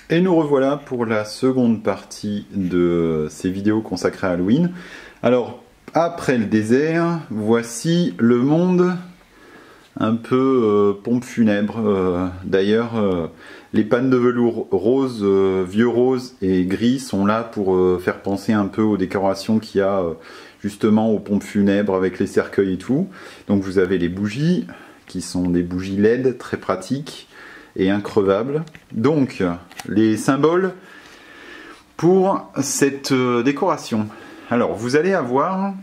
Et nous revoilà pour la seconde partie de ces vidéos consacrées à Halloween. Alors, après le désert, voici le monde un peu pompe funèbre. D'ailleurs, les pannes de velours rose, vieux rose et gris sont là pour faire penser un peu aux décorations qu'il y a justement aux pompes funèbres avec les cercueils et tout. Donc vous avez les bougies, qui sont des bougies LED très pratiques et increvables. Donc, les symboles pour cette décoration. Alors, vous allez avoir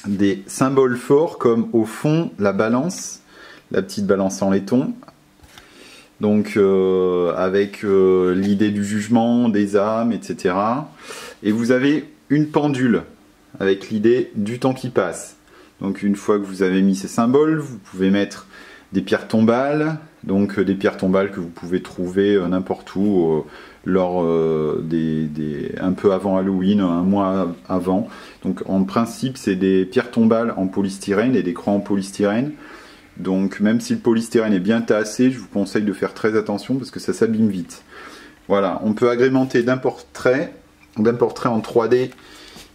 des symboles forts comme au fond la balance, la petite balance en laiton. Donc, avec l'idée du jugement, des âmes, etc. Et vous avez une pendule avec l'idée du temps qui passe. Donc, une fois que vous avez mis ces symboles, vous pouvez mettre des pierres tombales, donc des pierres tombales que vous pouvez trouver n'importe où lors un peu avant Halloween, un mois avant. Donc en principe c'est des pierres tombales en polystyrène et des croix en polystyrène. Donc même si le polystyrène est bien tassé, je vous conseille de faire très attention parce que ça s'abîme vite. Voilà, on peut agrémenter d'un portrait en 3D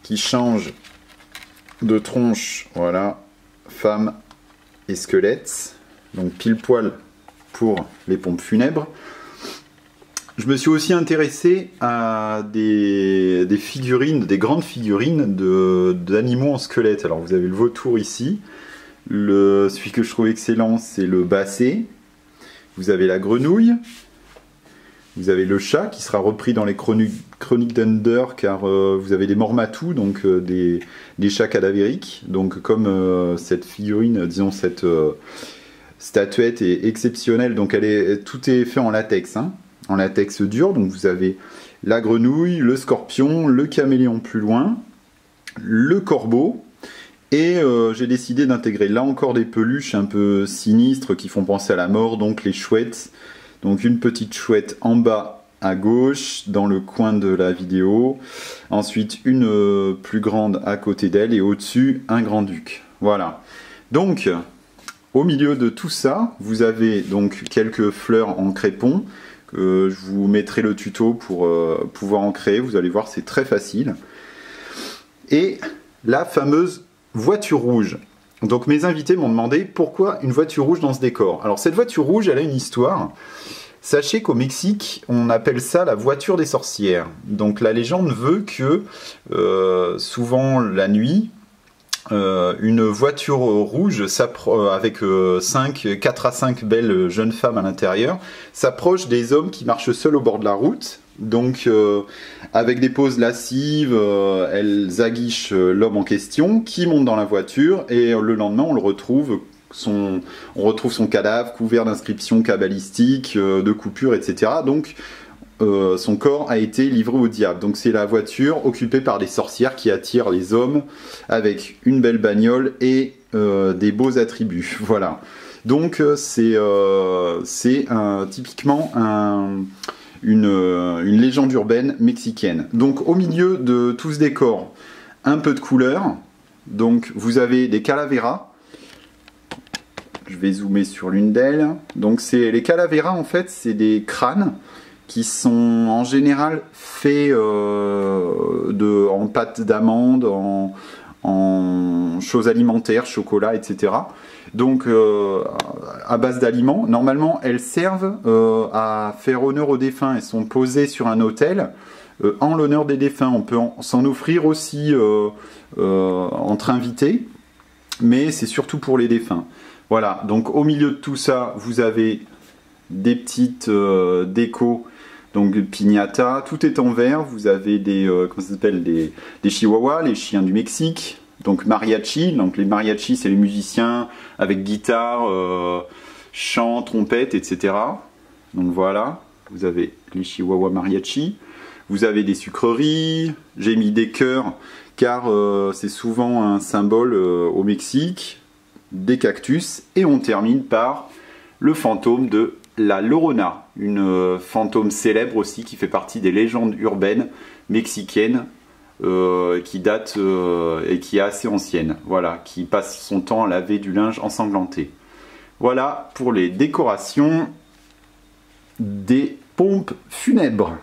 qui change de tronche, voilà, femme et squelette. Donc pile poil pour les pompes funèbres. Je me suis aussi intéressé à des figurines, des grandes figurines d'animaux en squelette. Alors vous avez le vautour ici, celui que je trouve excellent c'est le basset, vous avez la grenouille, vous avez le chat qui sera repris dans les chroniques d'Under car vous avez des mormatous, donc des chats cadavériques. Donc comme cette figurine, disons cette statuette est exceptionnelle, donc tout est fait en latex, hein, en latex dur. Donc vous avez la grenouille, le scorpion, le caméléon plus loin, le corbeau, et j'ai décidé d'intégrer là encore des peluches un peu sinistres qui font penser à la mort, donc les chouettes. Donc une petite chouette en bas à gauche dans le coin de la vidéo, ensuite une plus grande à côté d'elle et au-dessus un grand-duc. Voilà. Donc au milieu de tout ça, vous avez donc quelques fleurs en crépon. Je vous mettrai le tuto pour pouvoir en créer. Vous allez voir, c'est très facile. Et la fameuse voiture rouge. Donc mes invités m'ont demandé pourquoi une voiture rouge dans ce décor. Alors cette voiture rouge, elle a une histoire. Sachez qu'au Mexique, on appelle ça la voiture des sorcières. Donc la légende veut que souvent la nuit, une voiture rouge avec 4 à 5 belles jeunes femmes à l'intérieur s'approche des hommes qui marchent seuls au bord de la route. Donc avec des poses lascives, elles aguichent l'homme en question qui monte dans la voiture et le lendemain on retrouve son cadavre couvert d'inscriptions cabalistiques, de coupures, etc. Donc son corps a été livré au diable. Donc c'est la voiture occupée par des sorcières qui attirent les hommes avec une belle bagnole et des beaux attributs. Voilà. Donc c'est typiquement une légende urbaine mexicaine. Donc au milieu de tout ce décor, un peu de couleur. Donc vous avez des calaveras. Je vais zoomer sur l'une d'elles. Donc les calaveras en fait c'est des crânes qui sont en général faits en pâte d'amande, en choses alimentaires, chocolat, etc. Donc à base d'aliments. Normalement elles servent à faire honneur aux défunts. Elles sont posées sur un autel en l'honneur des défunts. On peut s'en offrir aussi entre invités, mais c'est surtout pour les défunts. Voilà, donc au milieu de tout ça, vous avez des petites décos, donc piñata, tout est en verre. Vous avez des chihuahuas, les chiens du Mexique, donc mariachi. Donc les mariachis, c'est les musiciens avec guitare, chant, trompette, etc. Donc voilà, vous avez les chihuahuas mariachi. Vous avez des sucreries, j'ai mis des cœurs car c'est souvent un symbole au Mexique. Des cactus, et on termine par le fantôme de la Llorona, une fantôme célèbre aussi qui fait partie des légendes urbaines mexicaines qui date et qui est assez ancienne, voilà, qui passe son temps à laver du linge ensanglanté. Voilà pour les décorations des pompe funèbre.